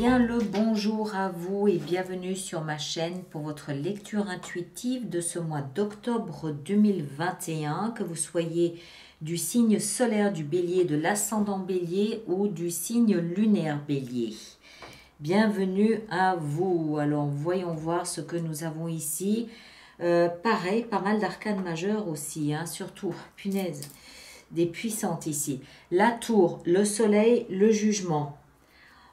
bien le bonjour à vous et bienvenue sur ma chaîne pour votre lecture intuitive de ce mois d'octobre 2021, que vous soyez du signe solaire du Bélier, de l'ascendant Bélier ou du signe lunaire Bélier. Bienvenue à vous. Alors voyons voir ce que nous avons ici. Pareil, pas mal d'arcanes majeures aussi, hein, surtout, punaise, des puissantes ici. La tour, le soleil, le jugement.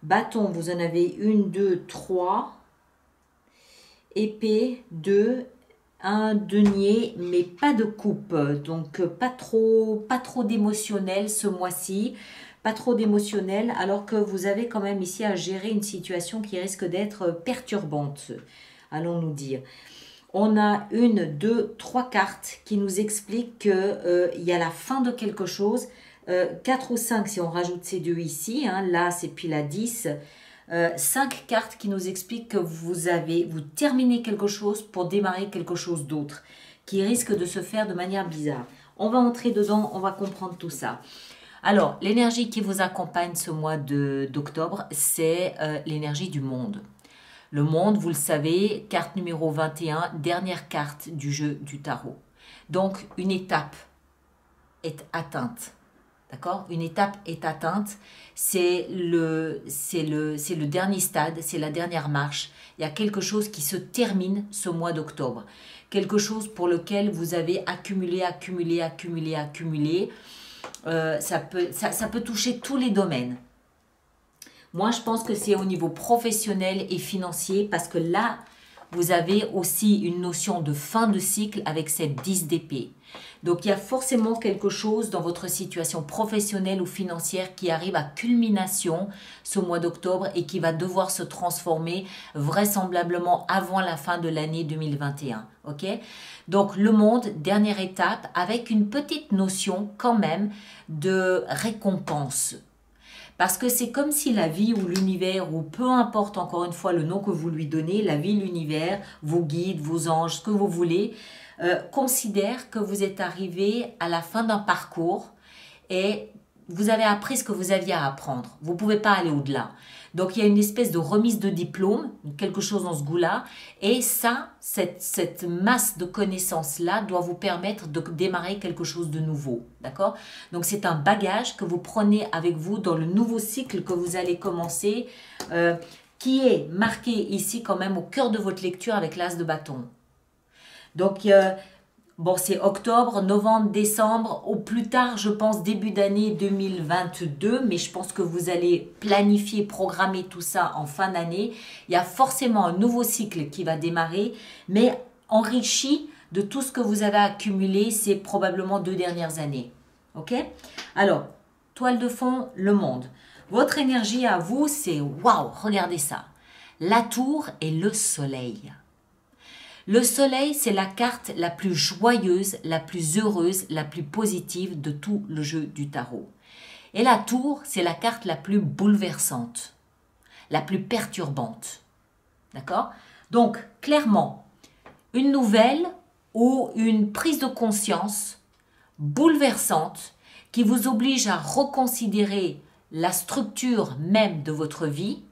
Bâton, vous en avez une, deux, trois. Épée, deux. Un denier, mais pas de coupe. Donc, pas trop d'émotionnel ce mois-ci. Pas trop d'émotionnel, alors que vous avez quand même ici à gérer une situation qui risque d'être perturbante, allons-nous dire. On a une, deux, trois cartes qui nous expliquent qu'il y a la fin de quelque chose. 4 ou 5 si on rajoute ces deux ici, hein, l'As et puis la 10. 5 cartes qui nous expliquent que vous terminez quelque chose pour démarrer quelque chose d'autre, qui risque de se faire de manière bizarre. On va entrer dedans, on va comprendre tout ça. Alors, l'énergie qui vous accompagne ce mois d'octobre, c'est l'énergie du monde. Le monde, vous le savez, carte numéro 21, dernière carte du jeu du tarot. Donc, une étape est atteinte. D'accord? Une étape est atteinte. C'est le dernier stade, c'est la dernière marche. Il y a quelque chose qui se termine ce mois d'octobre. Quelque chose pour lequel vous avez accumulé. Ça peut toucher tous les domaines. Moi, je pense que c'est au niveau professionnel et financier parce que là, vous avez aussi une notion de fin de cycle avec cette 10 d'épée. Donc, il y a forcément quelque chose dans votre situation professionnelle ou financière qui arrive à culmination ce mois d'octobre et qui va devoir se transformer vraisemblablement avant la fin de l'année 2021. Ok? Donc, le monde, dernière étape, avec une petite notion quand même de récompense. Parce que c'est comme si la vie ou l'univers, ou peu importe encore une fois le nom que vous lui donnez, la vie, l'univers, vos guides, vos anges, ce que vous voulez, considère que vous êtes arrivé à la fin d'un parcours et vous avez appris ce que vous aviez à apprendre. Vous ne pouvez pas aller au-delà. Donc, il y a une espèce de remise de diplôme, quelque chose dans ce goût-là. Et ça, cette masse de connaissances-là doit vous permettre de démarrer quelque chose de nouveau. D'accord? Donc, c'est un bagage que vous prenez avec vous dans le nouveau cycle que vous allez commencer, qui est marqué ici quand même au cœur de votre lecture avec l'as de bâton. Donc, bon, c'est octobre, novembre, décembre, au plus tard, je pense, début d'année 2022, mais je pense que vous allez planifier, programmer tout ça en fin d'année. Il y a forcément un nouveau cycle qui va démarrer, mais enrichi de tout ce que vous avez accumulé ces probablement 2 dernières années. Ok? Alors, toile de fond, le monde. Votre énergie à vous, c'est waouh, regardez ça. La tour et le soleil. Le soleil, c'est la carte la plus joyeuse, la plus heureuse, la plus positive de tout le jeu du tarot. Et la tour, c'est la carte la plus bouleversante, la plus perturbante. D'accord? Donc, clairement, une nouvelle ou une prise de conscience bouleversante qui vous oblige à reconsidérer la structure même de votre vie,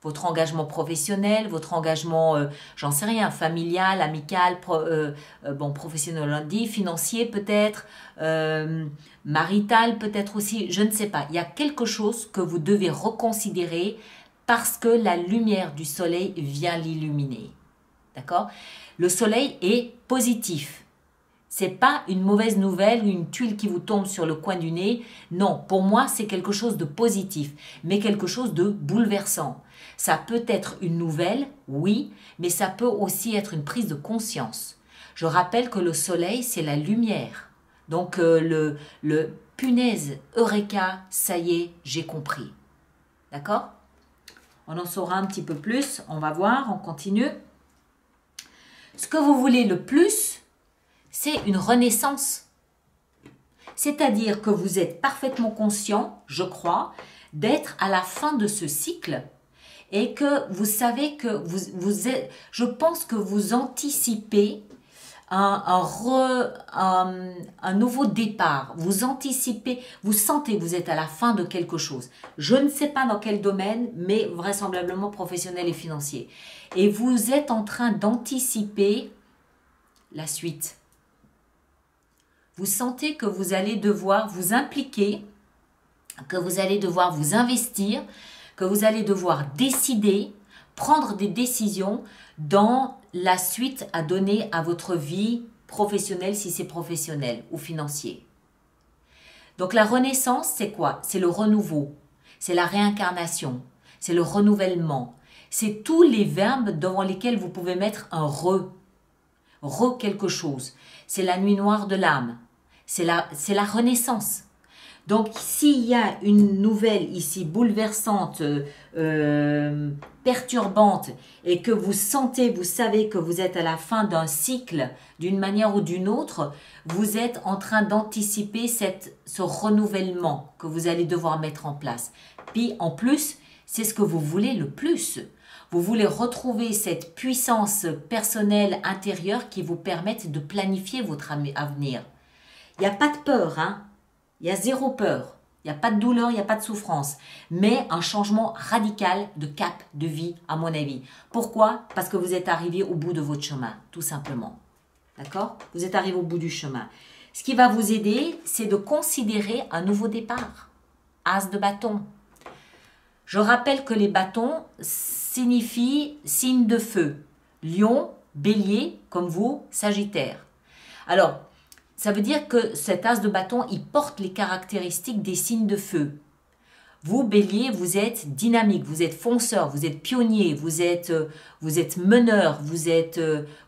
votre engagement professionnel, votre engagement, j'en sais rien, familial, amical, professionnel on dit, financier peut-être, marital peut-être aussi, je ne sais pas. Il y a quelque chose que vous devez reconsidérer parce que la lumière du soleil vient l'illuminer. D'accord? Le soleil est positif. C'est pas une mauvaise nouvelle ou une tuile qui vous tombe sur le coin du nez. Non, pour moi, c'est quelque chose de positif, mais quelque chose de bouleversant. Ça peut être une nouvelle, oui, mais ça peut aussi être une prise de conscience. Je rappelle que le soleil, c'est la lumière. Donc, le punaise, eureka, ça y est, j'ai compris. D'accord? On en saura un petit peu plus. On va voir, on continue. Ce que vous voulez le plus, c'est une renaissance. C'est-à-dire que vous êtes parfaitement conscient, je crois, d'être à la fin de ce cycle et que vous savez que je pense que vous anticipez un nouveau départ. Vous anticipez, vous sentez que vous êtes à la fin de quelque chose. Je ne sais pas dans quel domaine, mais vraisemblablement professionnel et financier. Et vous êtes en train d'anticiper la suite. Vous sentez que vous allez devoir vous impliquer, que vous allez devoir vous investir, que vous allez devoir décider, prendre des décisions dans la suite à donner à votre vie professionnelle si c'est professionnel ou financier. Donc la renaissance, c'est quoi? C'est le renouveau, c'est la réincarnation, c'est le renouvellement. C'est tous les verbes devant lesquels vous pouvez mettre un re quelque chose. C'est la nuit noire de l'âme, c'est la renaissance. Donc, s'il y a une nouvelle ici bouleversante, perturbante, et que vous sentez, vous savez que vous êtes à la fin d'un cycle, d'une manière ou d'une autre, vous êtes en train d'anticiper ce renouvellement que vous allez devoir mettre en place. Puis, en plus, c'est ce que vous voulez le plus. Vous voulez retrouver cette puissance personnelle intérieure qui vous permette de planifier votre avenir. Il n'y a pas de peur, hein? Il y a zéro peur, il n'y a pas de douleur, il n'y a pas de souffrance, mais un changement radical de cap de vie, à mon avis. Pourquoi? Parce que vous êtes arrivé au bout de votre chemin, tout simplement. D'accord? Vous êtes arrivé au bout du chemin. Ce qui va vous aider, c'est de considérer un nouveau départ. As de bâton. Je rappelle que les bâtons signifient signe de feu. Lion, bélier, comme vous, sagittaire. Alors, ça veut dire que cet as de bâton, il porte les caractéristiques des signes de feu. Vous, bélier, vous êtes dynamique, vous êtes fonceur, vous êtes pionnier, vous êtes meneur,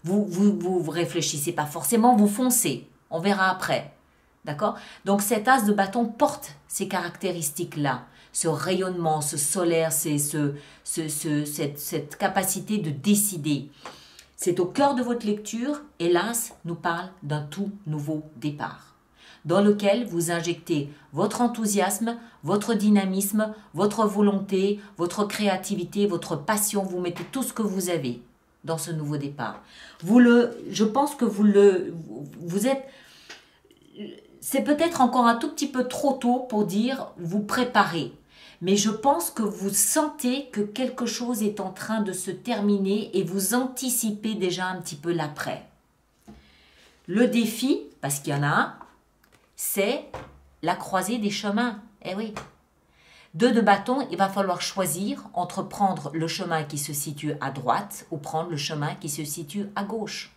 vous réfléchissez pas forcément, vous foncez. On verra après. D'accord? Donc cet as de bâton porte ces caractéristiques-là. Ce rayonnement, ce solaire, cette capacité de décider. C'est au cœur de votre lecture, et l'As nous parle d'un tout nouveau départ, dans lequel vous injectez votre enthousiasme, votre dynamisme, votre volonté, votre créativité, votre passion, vous mettez tout ce que vous avez dans ce nouveau départ. Je pense que vous êtes, c'est peut-être encore un tout petit peu trop tôt pour dire vous préparez. Mais je pense que vous sentez que quelque chose est en train de se terminer et vous anticipez déjà un petit peu l'après. Le défi, parce qu'il y en a un, c'est la croisée des chemins. Eh oui. 2 de bâton, il va falloir choisir entre prendre le chemin qui se situe à droite ou prendre le chemin qui se situe à gauche.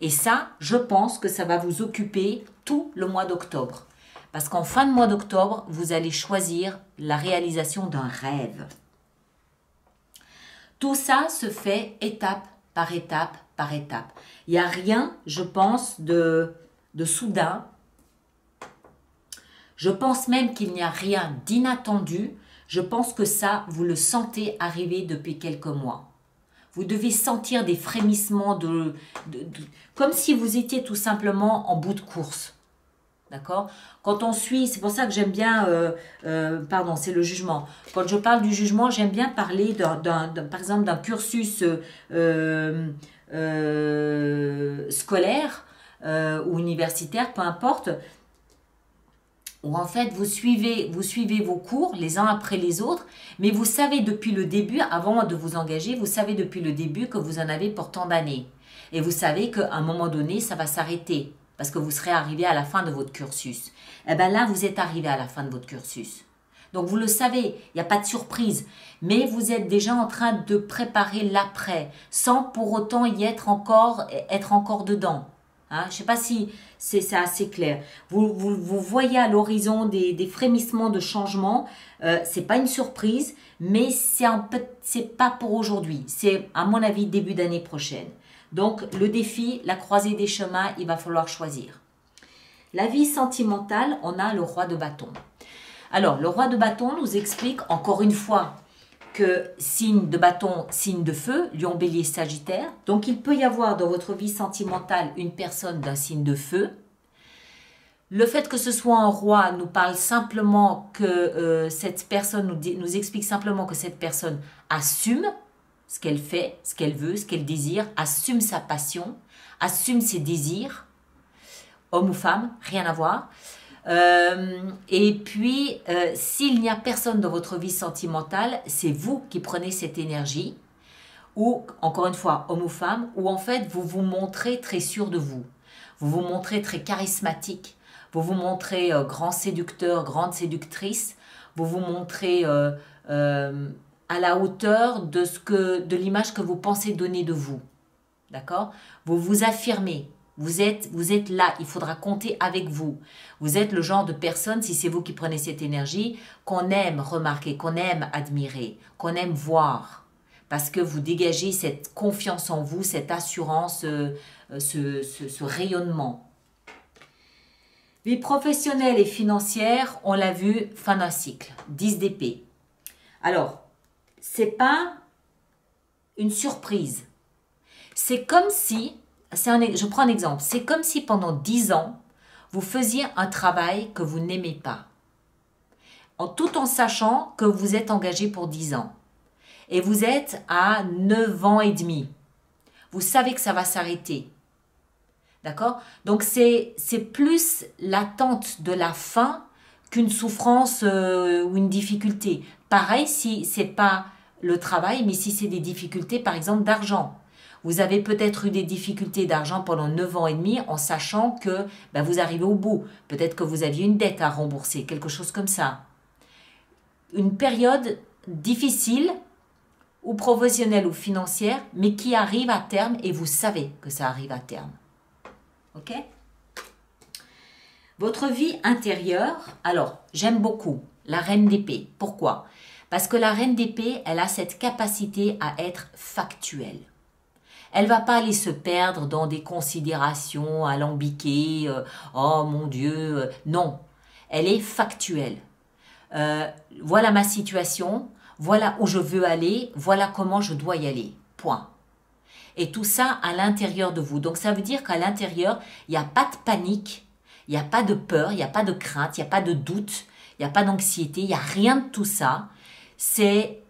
Et ça, je pense que ça va vous occuper tout le mois d'octobre. Parce qu'en fin de mois d'octobre, vous allez choisir la réalisation d'un rêve. Tout ça se fait étape par étape par étape. Il n'y a rien, je pense, de soudain. Je pense même qu'il n'y a rien d'inattendu. Je pense que ça, vous le sentez arriver depuis quelques mois. Vous devez sentir des frémissements comme si vous étiez tout simplement en bout de course. D'accord? Quand on suit, c'est pour ça que j'aime bien, pardon, c'est le jugement. Quand je parle du jugement, j'aime bien parler par exemple d'un cursus scolaire ou universitaire, peu importe, où en fait vous suivez vos cours les uns après les autres, mais vous savez depuis le début, avant de vous engager, vous savez depuis le début que vous en avez pour tant d'années. Et vous savez qu'à un moment donné, ça va s'arrêter. Parce que vous serez arrivé à la fin de votre cursus. Eh bien là, vous êtes arrivé à la fin de votre cursus. Donc vous le savez, il n'y a pas de surprise. Mais vous êtes déjà en train de préparer l'après, sans pour autant y être encore dedans. Hein? Je ne sais pas si c'est assez clair. Vous voyez à l'horizon des frémissements de changement. Ce n'est pas une surprise, mais c'est pas pour aujourd'hui. C'est à mon avis début d'année prochaine. Donc, le défi, la croisée des chemins, il va falloir choisir. La vie sentimentale, on a le roi de bâton. Alors, le roi de bâton nous explique encore une fois que signe de bâton, signe de feu, lion, bélier, sagittaire. Donc, il peut y avoir dans votre vie sentimentale une personne d'un signe de feu. Le fait que ce soit un roi nous parle simplement que cette personne nous explique simplement que cette personne assume ce qu'elle fait, ce qu'elle veut, ce qu'elle désire, assume sa passion, assume ses désirs, homme ou femme, rien à voir. Et puis, s'il n'y a personne dans votre vie sentimentale, c'est vous qui prenez cette énergie, ou, encore une fois, homme ou femme, où en fait, vous vous montrez très sûr de vous. Vous vous montrez très charismatique, vous vous montrez grand séducteur, grande séductrice, vous vous montrez à la hauteur de l'image que vous pensez donner de vous. D'accord? Vous vous affirmez. Vous êtes là, il faudra compter avec vous. Vous êtes le genre de personne, si c'est vous qui prenez cette énergie, qu'on aime remarquer, qu'on aime admirer, qu'on aime voir. Parce que vous dégagez cette confiance en vous, cette assurance, ce rayonnement. Vie professionnelle et financière, on l'a vu, fin d'un cycle, 10 d'épée. Alors, c'est pas une surprise. C'est comme si, je prends un exemple, c'est comme si pendant 10 ans, vous faisiez un travail que vous n'aimez pas. Tout en sachant que vous êtes engagé pour 10 ans. Et vous êtes à 9 ans et demi. Vous savez que ça va s'arrêter. D'accord? Donc, c'est plus l'attente de la fin qu'une souffrance ou une difficulté. Pareil, si ce n'est pas le travail, mais si c'est des difficultés, par exemple, d'argent. Vous avez peut-être eu des difficultés d'argent pendant 9 ans et demi en sachant que vous arrivez au bout. Peut-être que vous aviez une dette à rembourser, quelque chose comme ça. Une période difficile, ou professionnelle ou financière, mais qui arrive à terme et vous savez que ça arrive à terme. Ok? Votre vie intérieure, alors j'aime beaucoup la reine d'épée. Pourquoi? Parce que la reine d'épée, elle a cette capacité à être factuelle. Elle va pas aller se perdre dans des considérations alambiquées, oh mon Dieu, non. Elle est factuelle. Voilà ma situation, voilà où je veux aller, voilà comment je dois y aller. Point. Et tout ça à l'intérieur de vous. Donc ça veut dire qu'à l'intérieur, il n'y a pas de panique, il n'y a pas de peur, il n'y a pas de crainte, il n'y a pas de doute, il n'y a pas d'anxiété, il n'y a rien de tout ça. C'est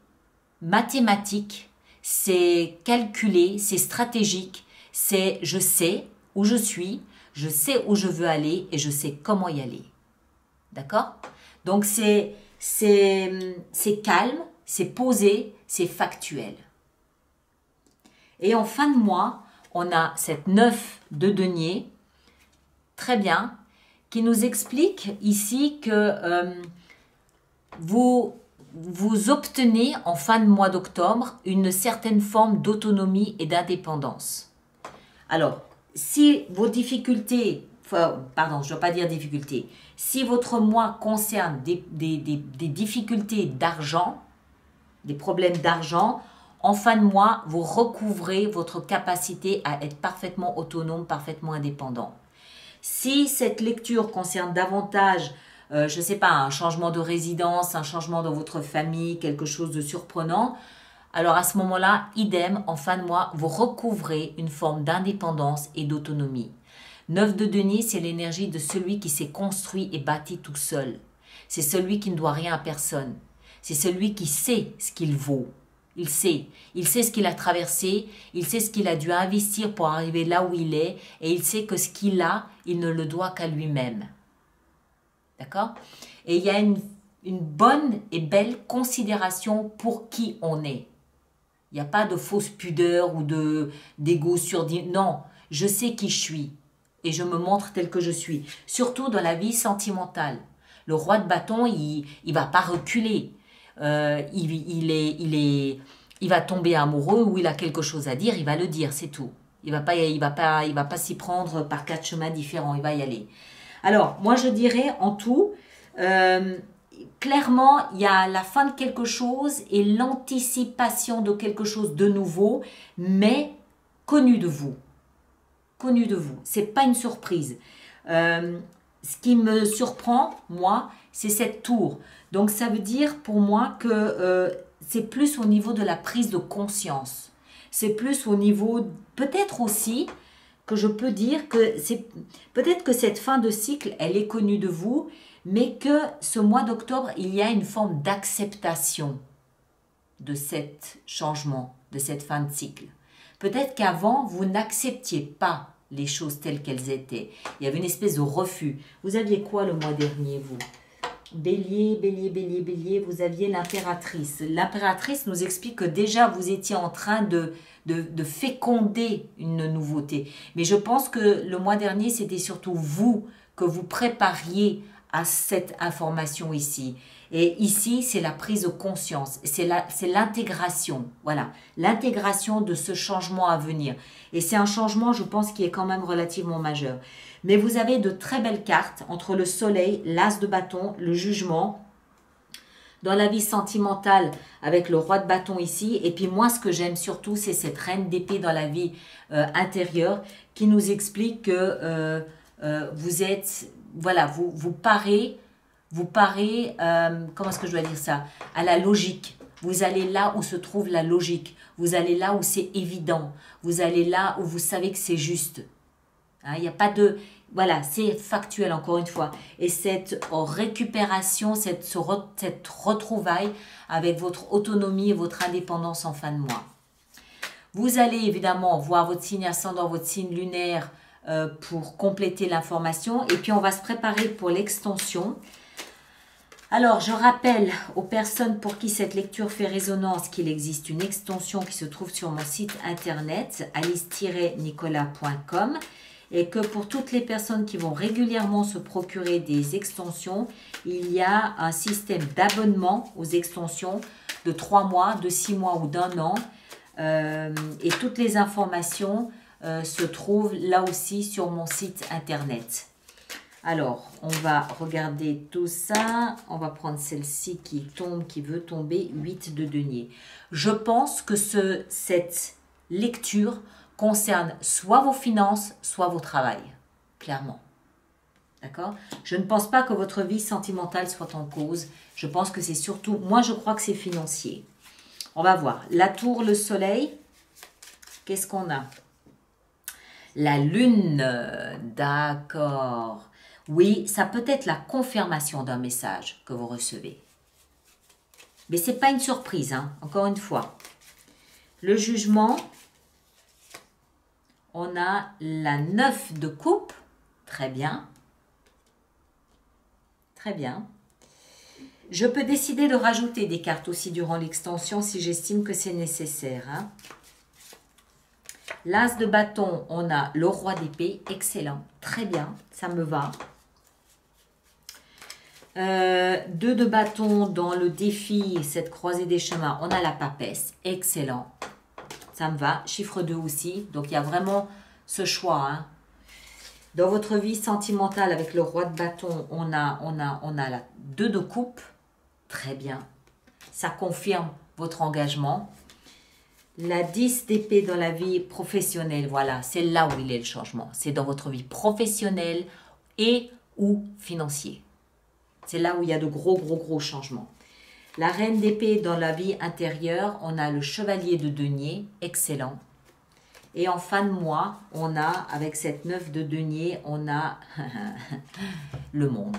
mathématique, c'est calculé, c'est stratégique, c'est je sais où je suis, je sais où je veux aller et je sais comment y aller. D'accord? Donc c'est calme, c'est posé, c'est factuel. Et en fin de mois, on a cette 9 de denier, très bien, qui nous explique ici que vous obtenez en fin de mois d'octobre une certaine forme d'autonomie et d'indépendance. Alors, si vos difficultés, pardon, je ne dois pas dire difficultés, si votre mois concerne des difficultés d'argent, des problèmes d'argent, en fin de mois, vous recouvrez votre capacité à être parfaitement autonome, parfaitement indépendant. Si cette lecture concerne davantage, je ne sais pas, un changement de résidence, un changement dans votre famille, quelque chose de surprenant, alors à ce moment-là, idem, en fin de mois, vous recouvrez une forme d'indépendance et d'autonomie. 9 de denier, c'est l'énergie de celui qui s'est construit et bâti tout seul. C'est celui qui ne doit rien à personne. C'est celui qui sait ce qu'il vaut. Il sait ce qu'il a traversé, il sait ce qu'il a dû investir pour arriver là où il est, et il sait que ce qu'il a, il ne le doit qu'à lui-même. D'accord? Et il y a une bonne et belle considération pour qui on est. Il n'y a pas de fausse pudeur ou d'ego surdimensionné. Non, je sais qui je suis et je me montre tel que je suis. Surtout dans la vie sentimentale. Le roi de bâton, il va pas reculer. Il va tomber amoureux ou il a quelque chose à dire, il va le dire, c'est tout. Il va pas s'y prendre par 4 chemins différents, il va y aller. Alors, moi je dirais en tout, clairement, il y a la fin de quelque chose et l'anticipation de quelque chose de nouveau, mais connu de vous. Connu de vous. C'est pas une surprise. Ce qui me surprend, moi, c'est cette tour. Donc, ça veut dire pour moi que c'est plus au niveau de la prise de conscience. C'est plus au niveau, peut-être aussi, que je peux dire que c'est peut-être que cette fin de cycle, elle est connue de vous, mais que ce mois d'octobre, il y a une forme d'acceptation de cet changement, de cette fin de cycle. Peut-être qu'avant, vous n'acceptiez pas les choses telles qu'elles étaient. Il y avait une espèce de refus. Vous aviez quoi le mois dernier, vous? Bélier, bélier, bélier, bélier, vous aviez l'impératrice. L'impératrice nous explique que déjà vous étiez en train de féconder une nouveauté. Mais je pense que le mois dernier, c'était surtout vous que vous prépariez à cette information ici. Et ici, c'est la prise de conscience, c'est l'intégration, voilà, l'intégration de ce changement à venir. Et c'est un changement, je pense, qui est quand même relativement majeur. Mais vous avez de très belles cartes entre le soleil, l'as de bâton, le jugement, dans la vie sentimentale avec le roi de bâton ici. Et puis moi, ce que j'aime surtout, c'est cette reine d'épée dans la vie intérieure qui nous explique que vous êtes, voilà, vous parez, comment est-ce que je dois dire ça, à la logique. Vous allez là où se trouve la logique. Vous allez là où c'est évident. Vous allez là où vous savez que c'est juste. Hein, il n'y a pas de... Voilà, c'est factuel encore une fois. Et cette récupération, cette retrouvaille avec votre autonomie et votre indépendance en fin de mois. Vous allez évidemment voir votre signe ascendant, votre signe lunaire pour compléter l'information. Et puis on va se préparer pour l'extension. Alors, je rappelle aux personnes pour qui cette lecture fait résonance qu'il existe une extension qui se trouve sur mon site internet alice-nicolas.com et que pour toutes les personnes qui vont régulièrement se procurer des extensions, il y a un système d'abonnement aux extensions de 3 mois, de 6 mois ou d'1 an. Et toutes les informations se trouvent là aussi sur mon site internet. Alors, on va regarder tout ça. On va prendre celle-ci qui tombe, qui veut tomber, 8 de denier. Je pense que cette lecture concerne soit vos finances, soit vos travail. Clairement. D'accord? Je ne pense pas que votre vie sentimentale soit en cause. Je pense que c'est surtout... Moi, je crois que c'est financier. On va voir. La tour, le soleil. Qu'est-ce qu'on a? La lune. D'accord. Oui, ça peut être la confirmation d'un message que vous recevez. Mais ce n'est pas une surprise, hein, encore une fois. Le jugement, on a la 9 de coupe. Très bien. Très bien. Je peux décider de rajouter des cartes aussi durant l'extension si j'estime que c'est nécessaire. Hein. L'as de bâton, on a le roi d'épée. Excellent. Très bien, ça me va. 2 de bâton dans le défi, cette croisée des chemins, on a la papesse, excellent, ça me va, chiffre 2 aussi, donc il y a vraiment ce choix. Hein. Dans votre vie sentimentale avec le roi de bâton, on a la 2 de coupe, très bien, ça confirme votre engagement. La 10 d'épée dans la vie professionnelle, voilà, c'est là où il est le changement, c'est dans votre vie professionnelle et ou financière. C'est là où il y a de gros changements. La reine d'épée dans la vie intérieure, on a le chevalier de denier, excellent. Et en fin de mois, on a, avec cette 9 de denier, on a le monde.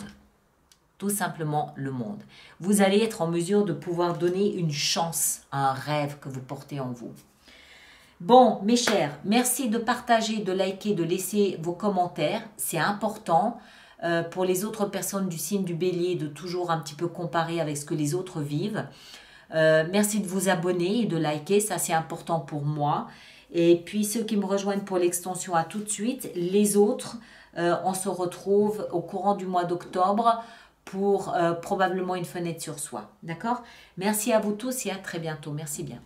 Tout simplement le monde. Vous allez être en mesure de pouvoir donner une chance à un rêve que vous portez en vous. Bon, mes chers, merci de partager, de liker, de laisser vos commentaires. C'est important. Pour les autres personnes du signe du bélier, de toujours un petit peu comparer avec ce que les autres vivent. Merci de vous abonner et de liker, ça c'est important pour moi. Et puis ceux qui me rejoignent pour l'extension, à tout de suite. Les autres, on se retrouve au courant du mois d'octobre pour probablement une fenêtre sur soi. D'accord? Merci à vous tous et à très bientôt. Merci bien.